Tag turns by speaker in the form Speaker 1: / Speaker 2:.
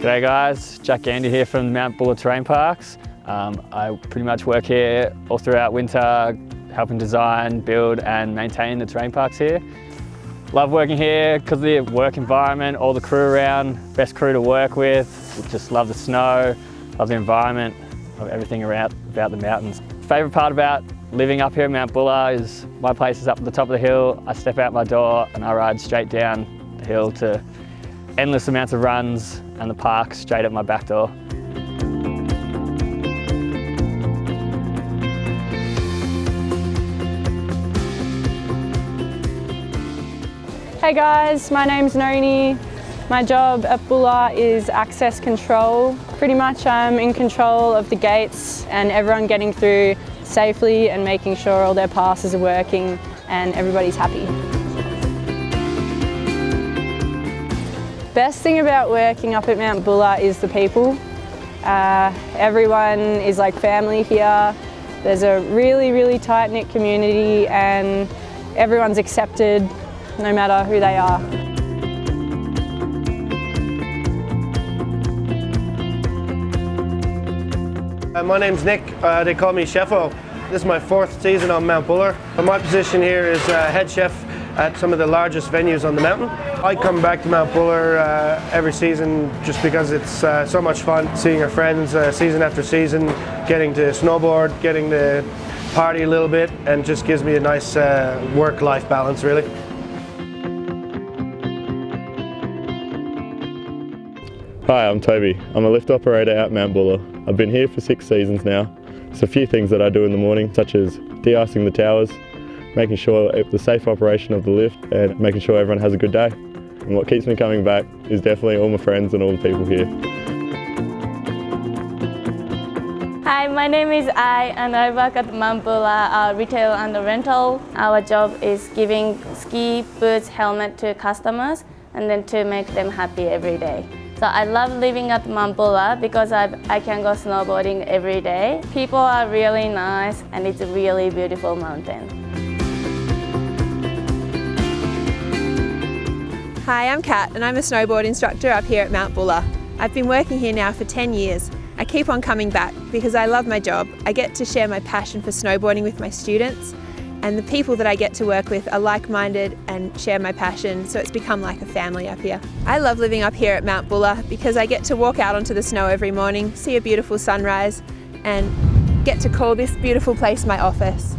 Speaker 1: G'day guys, Jack Gandy here from Mount Buller Terrain Parks. I pretty much work here all throughout winter, helping design, build and maintain the terrain parks here. Love working here because of the work environment, all the crew around, best crew to work with. Just love the snow, love the environment, love everything around about the mountains. Favourite part about living up here at Mount Buller is my place is up at the top of the hill. I step out my door and I ride straight down the hill to endless amounts of runs and the park straight at my back door.
Speaker 2: Hey guys, my name's Noni. My job at Buller is access control. Pretty much I'm in control of the gates and everyone getting through safely and making sure all their passes are working and everybody's happy. Best thing about working up at Mount Buller is the people. Everyone is like family here. There's a really tight-knit community and everyone's accepted no matter who they are.
Speaker 3: My name's Nick, they call me Chefo. This is my 4th season on Mount Buller. My position here is head chef at some of the largest venues on the mountain. I come back to Mount Buller every season just because it's so much fun seeing our friends season after season, getting to snowboard, getting to party a little bit, and just gives me a nice work-life balance really.
Speaker 4: Hi, I'm Toby. I'm a lift operator at Mount Buller. I've been here for 6 seasons now. There's a few things that I do in the morning, such as de-icing the towers, making sure the safe operation of the lift and making sure everyone has a good day. And what keeps me coming back is definitely all my friends and all the people here.
Speaker 5: Hi, my name is Ai and I work at Mount Buller Retail and Rental. Our job is giving ski boots, helmet to customers and then to make them happy every day. So I love living at Mount Buller because I can go snowboarding every day. People are really nice and it's a really beautiful mountain.
Speaker 6: Hi, I'm Kat and I'm a snowboard instructor up here at Mount Buller. I've been working here now for 10 years. I keep on coming back because I love my job. I get to share my passion for snowboarding with my students and the people that I get to work with are like-minded and share my passion, so it's become like a family up here. I love living up here at Mount Buller because I get to walk out onto the snow every morning, see a beautiful sunrise and get to call this beautiful place my office.